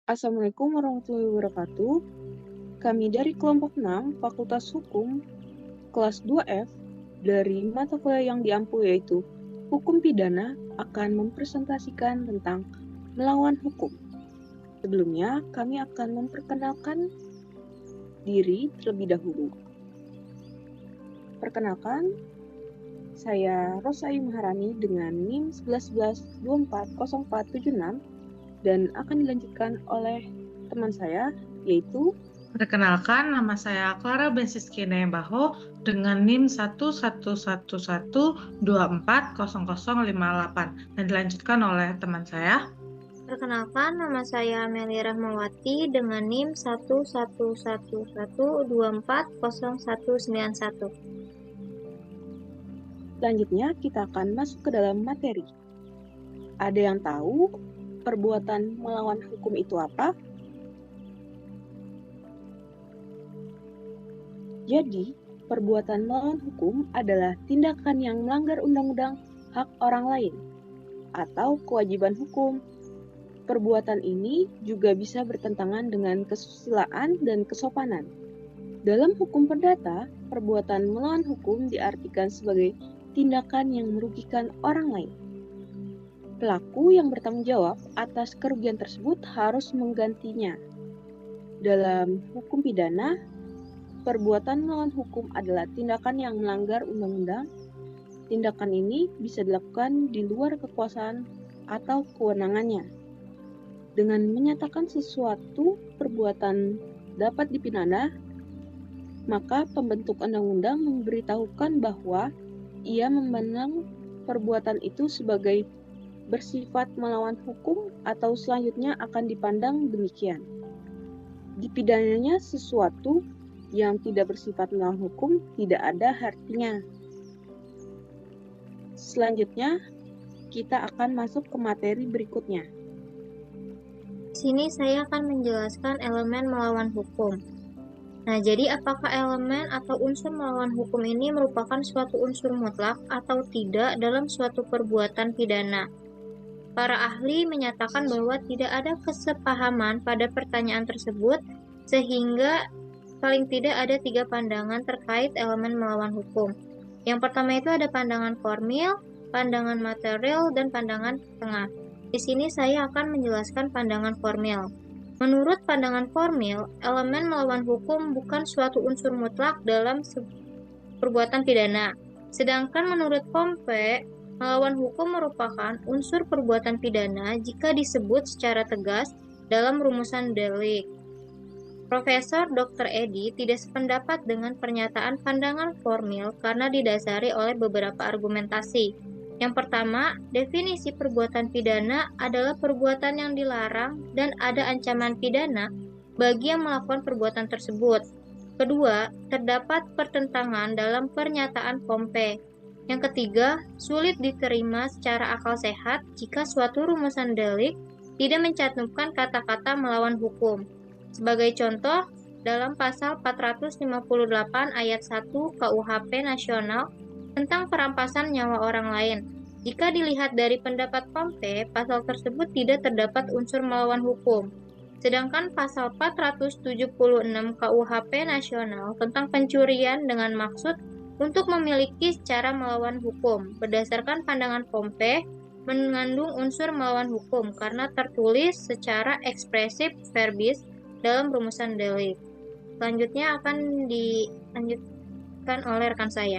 Assalamualaikum warahmatullahi wabarakatuh. Kami dari kelompok 6 Fakultas Hukum kelas 2F dari mata kuliah yang diampu yaitu Hukum Pidana akan mempresentasikan tentang melawan hukum. Sebelumnya, kami akan memperkenalkan diri terlebih dahulu. Perkenalkan, saya Rosayu Maharani dengan NIM 1111240476 dan akan dilanjutkan oleh teman saya yaitu Perkenalkan, nama saya Clara Bensiski Baho dengan NIM 1111240058 dan dilanjutkan oleh teman saya. Perkenalkan, nama saya Amelia Rahmawati dengan NIM 1111240191. Selanjutnya, kita akan masuk ke dalam materi. Ada yang tahu perbuatan melawan hukum itu apa? Jadi, perbuatan melawan hukum adalah tindakan yang melanggar undang-undang, hak orang lain, atau kewajiban hukum. Perbuatan ini juga bisa bertentangan dengan kesusilaan dan kesopanan. Dalam hukum perdata, perbuatan melawan hukum diartikan sebagai tindakan yang merugikan orang lain. Pelaku yang bertanggung jawab atas kerugian tersebut harus menggantinya. Dalam hukum pidana, perbuatan melawan hukum adalah tindakan yang melanggar undang-undang. Tindakan ini bisa dilakukan di luar kekuasaan atau kewenangannya. Dengan menyatakan sesuatu perbuatan dapat dipidana, maka pembentuk undang-undang memberitahukan bahwa ia memandang perbuatan itu sebagai bersifat melawan hukum atau selanjutnya akan dipandang demikian. Dipidananya sesuatu yang tidak bersifat melawan hukum tidak ada artinya. Selanjutnya, kita akan masuk ke materi berikutnya. Di sini saya akan menjelaskan elemen melawan hukum. Nah, jadi apakah elemen atau unsur melawan hukum ini merupakan suatu unsur mutlak atau tidak dalam suatu perbuatan pidana? Para ahli menyatakan bahwa tidak ada kesepahaman pada pertanyaan tersebut, sehingga paling tidak ada 3 pandangan terkait elemen melawan hukum. Yang pertama itu ada pandangan formil, pandangan material, dan pandangan tengah. Di sini saya akan menjelaskan pandangan formil. Menurut pandangan formil, elemen melawan hukum bukan suatu unsur mutlak dalam perbuatan pidana. Sedangkan menurut Pompe, melawan hukum merupakan unsur perbuatan pidana jika disebut secara tegas dalam rumusan delik. Profesor Dr. Edi tidak sependapat dengan pernyataan pandangan formil karena didasari oleh beberapa argumentasi. Yang pertama, definisi perbuatan pidana adalah perbuatan yang dilarang dan ada ancaman pidana bagi yang melakukan perbuatan tersebut. Kedua, terdapat pertentangan dalam pernyataan Pompe. Yang ketiga, sulit diterima secara akal sehat jika suatu rumusan delik tidak mencantumkan kata-kata melawan hukum. Sebagai contoh, dalam pasal 458 ayat 1 KUHP Nasional tentang perampasan nyawa orang lain. Jika dilihat dari pendapat Pompe, pasal tersebut tidak terdapat unsur melawan hukum. Sedangkan pasal 476 KUHP Nasional tentang pencurian dengan maksud untuk memiliki secara melawan hukum, berdasarkan pandangan Pompe, mengandung unsur melawan hukum karena tertulis secara ekspresif verbis dalam rumusan delik. Selanjutnya akan dilanjutkan oleh rekan saya.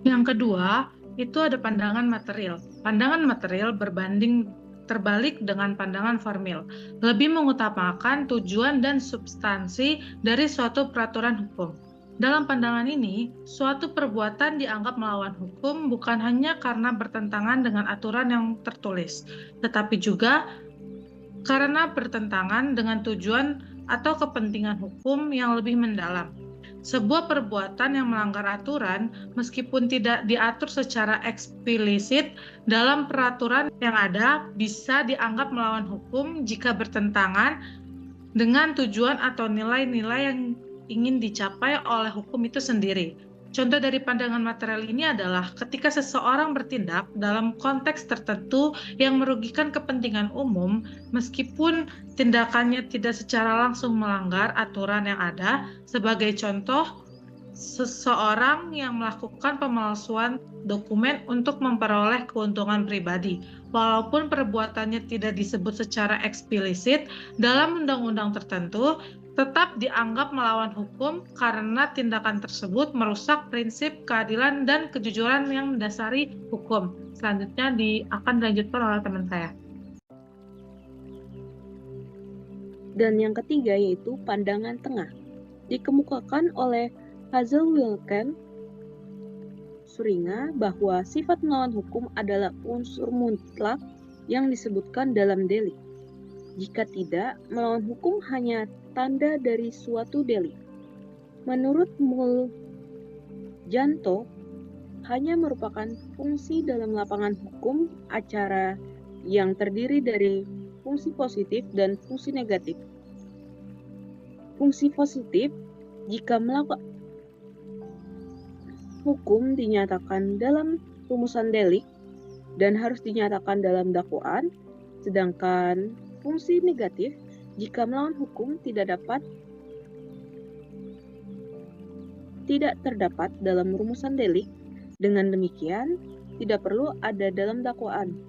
Yang kedua, itu ada pandangan material. Pandangan material terbalik dengan pandangan formil, lebih mengutamakan tujuan dan substansi dari suatu peraturan hukum. Dalam pandangan ini, suatu perbuatan dianggap melawan hukum bukan hanya karena bertentangan dengan aturan yang tertulis, tetapi juga karena bertentangan dengan tujuan atau kepentingan hukum yang lebih mendalam. Sebuah perbuatan yang melanggar aturan, meskipun tidak diatur secara eksplisit dalam peraturan yang ada, bisa dianggap melawan hukum jika bertentangan dengan tujuan atau nilai-nilai yang ingin dicapai oleh hukum itu sendiri. Contoh dari pandangan material ini adalah ketika seseorang bertindak dalam konteks tertentu yang merugikan kepentingan umum, meskipun tindakannya tidak secara langsung melanggar aturan yang ada. Sebagai contoh, seseorang yang melakukan pemalsuan dokumen untuk memperoleh keuntungan pribadi, walaupun perbuatannya tidak disebut secara eksplisit dalam undang-undang tertentu, tetap dianggap melawan hukum karena tindakan tersebut merusak prinsip keadilan dan kejujuran yang mendasari hukum. Selanjutnya akan dilanjutkan oleh teman saya. Dan yang ketiga yaitu pandangan tengah. Dikemukakan oleh Hazel Wilken Suringa bahwa sifat melawan hukum adalah unsur mutlak yang disebutkan dalam delik. Jika tidak, melawan hukum hanya tanda dari suatu delik. Menurut Muljanto, hanya merupakan fungsi dalam lapangan hukum acara yang terdiri dari fungsi positif dan fungsi negatif. Fungsi positif, jika melakukan hukum dinyatakan dalam rumusan delik dan harus dinyatakan dalam dakwaan, sedangkan fungsi negatif, jika melawan hukum tidak terdapat dalam rumusan delik, dengan demikian tidak perlu ada dalam dakwaan.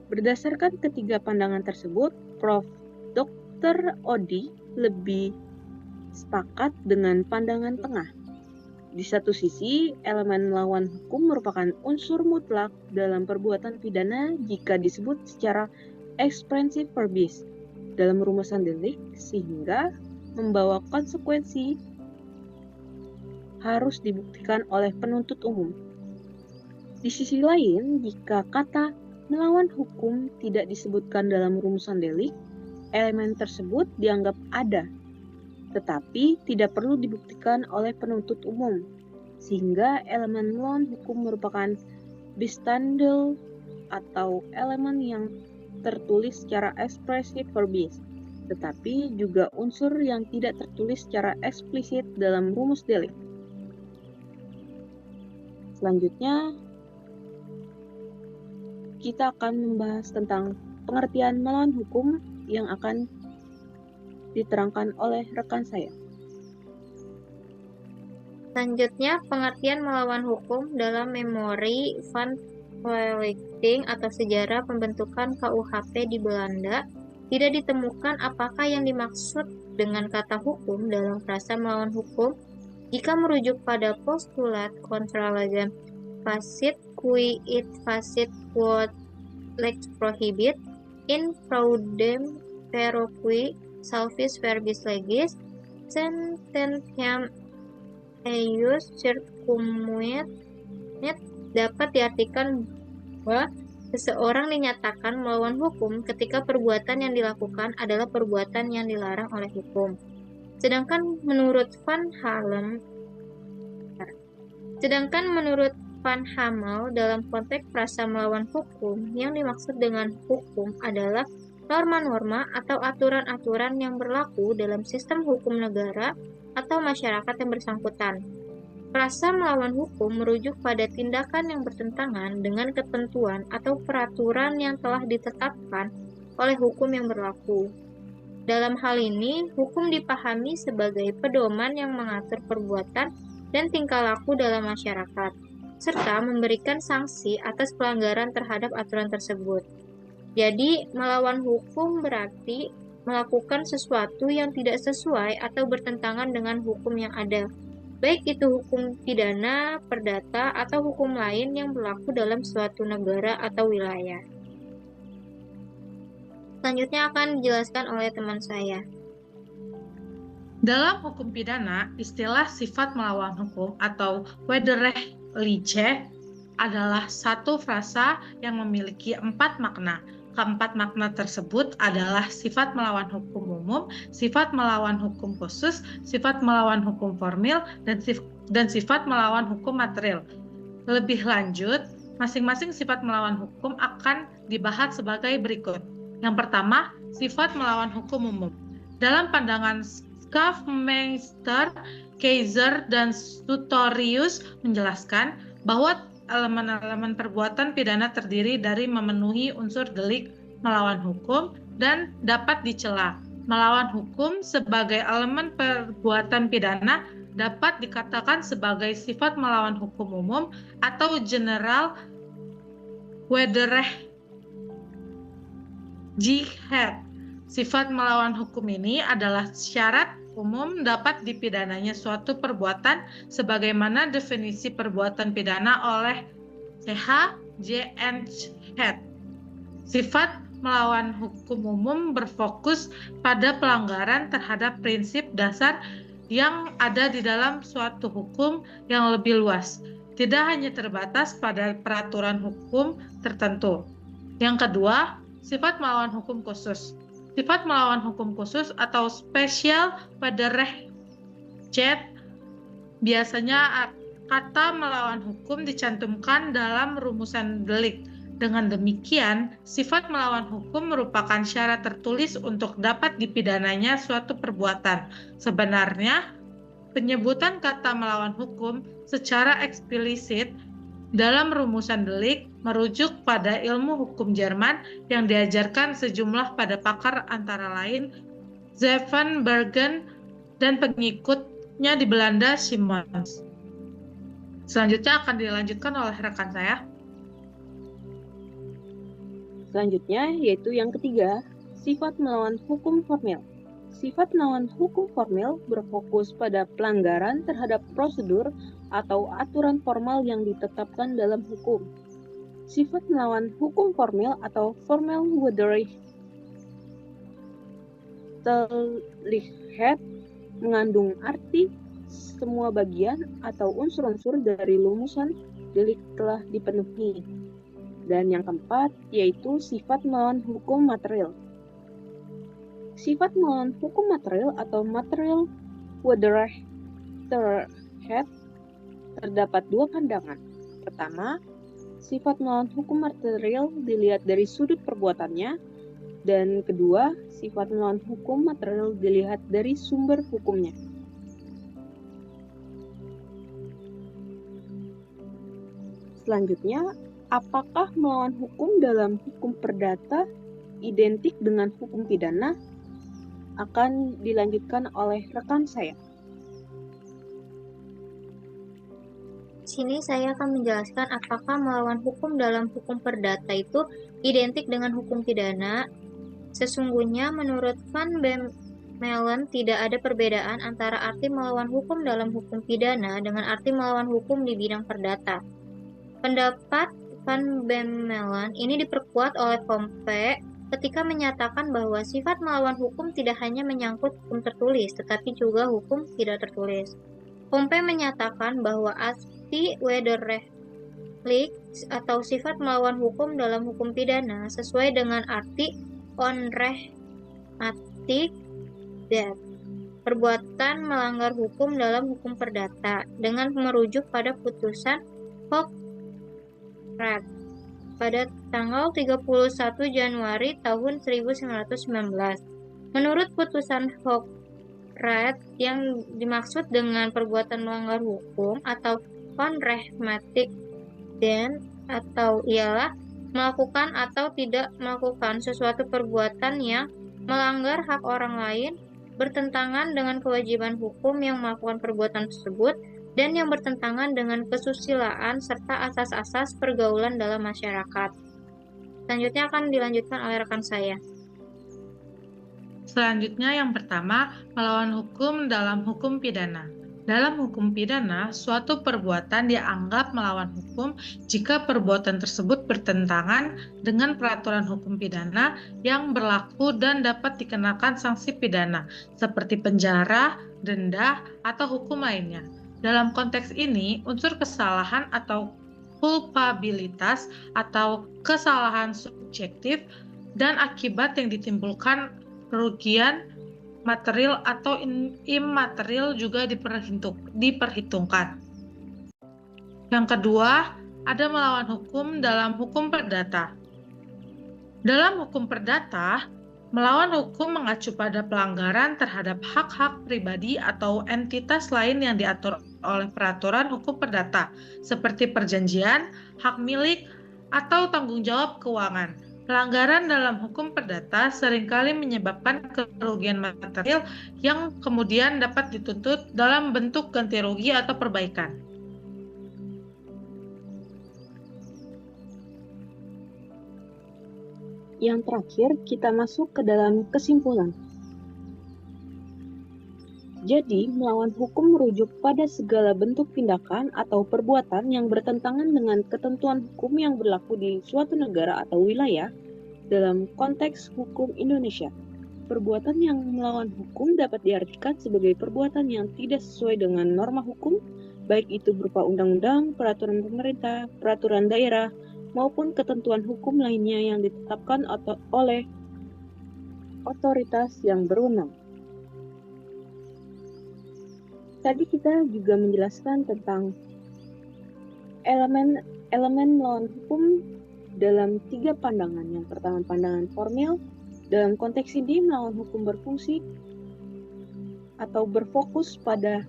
Berdasarkan ketiga pandangan tersebut, Prof. Dr. Odi lebih sepakat dengan pandangan tengah. Di satu sisi, elemen melawan hukum merupakan unsur mutlak dalam perbuatan pidana jika disebut secara expressive verbis dalam rumusan delik, sehingga membawa konsekuensi harus dibuktikan oleh penuntut umum. Di sisi lain, jika kata melawan hukum tidak disebutkan dalam rumusan delik, elemen tersebut dianggap ada, tetapi tidak perlu dibuktikan oleh penuntut umum, sehingga elemen melawan hukum merupakan bistandel atau elemen yang tertulis secara ekspresif verbis, tetapi juga unsur yang tidak tertulis secara eksplisit dalam rumus delik. Selanjutnya, kita akan membahas tentang pengertian melawan hukum yang akan diterangkan oleh rekan saya. Selanjutnya, pengertian melawan hukum dalam memori van Vleeting atau sejarah pembentukan KUHP di Belanda. Tidak ditemukan apakah yang dimaksud dengan kata hukum dalam frasa melawan hukum. Jika merujuk pada postulat contra legem facit qui it facit quod lex prohibit in fraudem feroqui salvis verbis legis sententiam eius circumit dapat diartikan bahwa seseorang dinyatakan melawan hukum ketika perbuatan yang dilakukan adalah perbuatan yang dilarang oleh hukum. Sedangkan menurut Van Hamel dalam konteks frasa melawan hukum, yang dimaksud dengan hukum adalah norma-norma atau aturan-aturan yang berlaku dalam sistem hukum negara atau masyarakat yang bersangkutan. Frasa melawan hukum merujuk pada tindakan yang bertentangan dengan ketentuan atau peraturan yang telah ditetapkan oleh hukum yang berlaku. Dalam hal ini, hukum dipahami sebagai pedoman yang mengatur perbuatan dan tingkah laku dalam masyarakat, serta memberikan sanksi atas pelanggaran terhadap aturan tersebut. Jadi, melawan hukum berarti melakukan sesuatu yang tidak sesuai atau bertentangan dengan hukum yang ada, baik itu hukum pidana, perdata, atau hukum lain yang berlaku dalam suatu negara atau wilayah. Selanjutnya akan dijelaskan oleh teman saya. Dalam hukum pidana, istilah sifat melawan hukum atau wederrechtliche adalah satu frasa yang memiliki 4 makna. Keempat makna tersebut adalah sifat melawan hukum umum, sifat melawan hukum khusus, sifat melawan hukum formil, dan sifat melawan hukum material. Lebih lanjut, masing-masing sifat melawan hukum akan dibahas sebagai berikut. Yang pertama, sifat melawan hukum umum. Dalam pandangan Schaffmeister, Kaiser, dan Sutorius menjelaskan bahwa elemen-elemen perbuatan pidana terdiri dari memenuhi unsur delik melawan hukum dan dapat dicela. Melawan hukum sebagai elemen perbuatan pidana dapat dikatakan sebagai sifat melawan hukum umum atau general Wederrechtlichkeit. Sifat melawan hukum ini adalah syarat umum dapat dipidananya suatu perbuatan sebagaimana definisi perbuatan pidana oleh C.H. Head. Sifat melawan hukum umum berfokus pada pelanggaran terhadap prinsip dasar yang ada di dalam suatu hukum yang lebih luas, tidak hanya terbatas pada peraturan hukum tertentu. Yang kedua, sifat melawan hukum khusus. Sifat melawan hukum khusus atau special Wederrechtlichkeit, biasanya kata melawan hukum dicantumkan dalam rumusan delik. Dengan demikian, sifat melawan hukum merupakan syarat tertulis untuk dapat dipidananya suatu perbuatan. Sebenarnya, penyebutan kata melawan hukum secara eksplisit dalam rumusan delik merujuk pada ilmu hukum Jerman yang diajarkan sejumlah pada pakar antara lain Zevenbergen dan pengikutnya di Belanda Simons. Selanjutnya akan dilanjutkan oleh rekan saya. Selanjutnya yaitu yang ketiga, sifat melawan hukum formil. Sifat melawan hukum formil berfokus pada pelanggaran terhadap prosedur atau aturan formal yang ditetapkan dalam hukum. Sifat melawan hukum formil atau formel Wederrechtlichkeit mengandung arti semua bagian atau unsur-unsur dari rumusan delik telah dipenuhi. Dan yang keempat, yaitu sifat melawan hukum material. Sifat melawan hukum material atau material Wederrechtlichkeit terdapat dua pandangan. Pertama, sifat melawan hukum material dilihat dari sudut perbuatannya, dan kedua, sifat melawan hukum material dilihat dari sumber hukumnya. Selanjutnya, apakah melawan hukum dalam hukum perdata identik dengan hukum pidana? Akan dilanjutkan oleh rekan saya. Sini saya akan menjelaskan apakah melawan hukum dalam hukum perdata itu identik dengan hukum pidana. Sesungguhnya menurut Van Bemmelen tidak ada perbedaan antara arti melawan hukum dalam hukum pidana dengan arti melawan hukum di bidang perdata. Pendapat Van Bemmelen ini diperkuat oleh Pompe ketika menyatakan bahwa sifat melawan hukum tidak hanya menyangkut hukum tertulis, tetapi juga hukum tidak tertulis. Pompe menyatakan bahwa arti Wederrechtlich atau sifat melawan hukum dalam hukum pidana sesuai dengan arti Unrechtmäßigkeit, perbuatan melanggar hukum dalam hukum perdata, dengan merujuk pada putusan Hochrecht pada tanggal 31 Januari tahun 1919. Menurut putusan Hochrecht, yang dimaksud dengan perbuatan melanggar hukum atau Unrechtmäßigkeit atau ialah melakukan atau tidak melakukan sesuatu perbuatan yang melanggar hak orang lain, bertentangan dengan kewajiban hukum yang melakukan perbuatan tersebut, dan yang bertentangan dengan kesusilaan serta asas-asas pergaulan dalam masyarakat. Selanjutnya akan dilanjutkan oleh rekan saya. Selanjutnya yang pertama, melawan hukum dalam hukum pidana. Dalam hukum pidana, suatu perbuatan dianggap melawan hukum jika perbuatan tersebut bertentangan dengan peraturan hukum pidana yang berlaku dan dapat dikenakan sanksi pidana, seperti penjara, denda, atau hukum lainnya. Dalam konteks ini, unsur kesalahan atau kulpabilitas atau kesalahan subjektif dan akibat yang ditimbulkan kerugian material atau imaterial juga diperhitungkan. Yang kedua, ada melawan hukum dalam hukum perdata. Dalam hukum perdata, Melawan hukum mengacu pada pelanggaran terhadap hak-hak pribadi atau entitas lain yang diatur oleh peraturan hukum perdata, seperti perjanjian, hak milik, atau tanggung jawab keuangan. Pelanggaran dalam hukum perdata seringkali menyebabkan kerugian material yang kemudian dapat dituntut dalam bentuk ganti rugi atau perbaikan. Yang terakhir, kita masuk ke dalam kesimpulan. Jadi, melawan hukum merujuk pada segala bentuk tindakan atau perbuatan yang bertentangan dengan ketentuan hukum yang berlaku di suatu negara atau wilayah dalam konteks hukum Indonesia. Perbuatan yang melawan hukum dapat diartikan sebagai perbuatan yang tidak sesuai dengan norma hukum, baik itu berupa undang-undang, peraturan pemerintah, peraturan daerah, maupun ketentuan hukum lainnya yang ditetapkan oleh otoritas yang berwenang. Tadi kita juga menjelaskan tentang elemen melawan hukum dalam 3 pandangan. Yang pertama, pandangan formil. Dalam konteks ini, melawan hukum berfungsi atau berfokus pada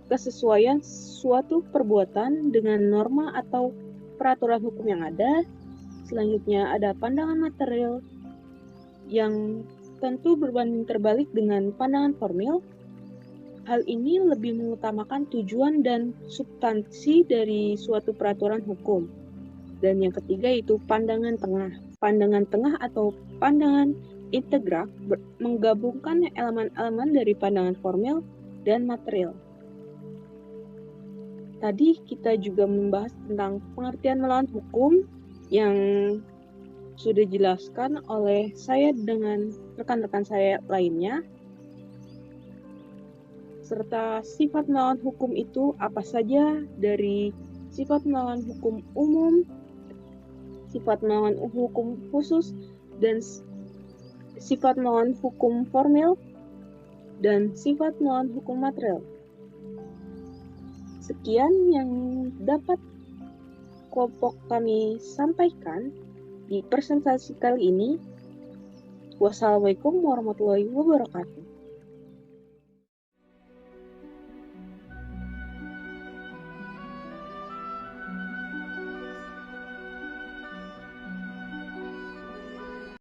kesesuaian suatu perbuatan dengan norma atau peraturan hukum yang ada. Selanjutnya ada pandangan material yang tentu berbanding terbalik dengan pandangan formil. Hal ini lebih mengutamakan tujuan dan substansi dari suatu peraturan hukum. Dan yang ketiga yaitu pandangan tengah. Pandangan tengah atau pandangan integra menggabungkan elemen-elemen dari pandangan formil dan material. Tadi kita juga membahas tentang pengertian melawan hukum yang sudah dijelaskan oleh saya dengan rekan-rekan saya lainnya. Serta sifat melawan hukum itu apa saja, dari sifat melawan hukum umum, sifat melawan hukum khusus, dan sifat melawan hukum formil, dan sifat melawan hukum material. Sekian yang dapat kelompok kami sampaikan di presentasi kali ini. Wassalamualaikum warahmatullahi wabarakatuh.